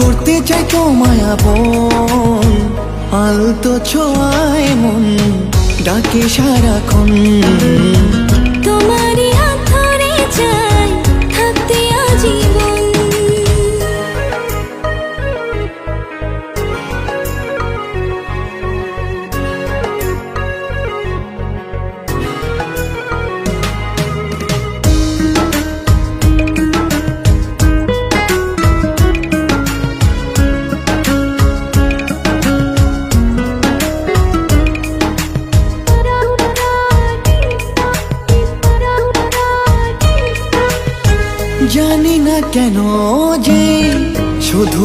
করতে চাই তোমায় আপন, আলতো ছোঁয়ায় মন ডাকে সারাক্ষণ। তোমারই হাত ধরে চাই থাকতে আজীবন। জানি না কেন যে শুধু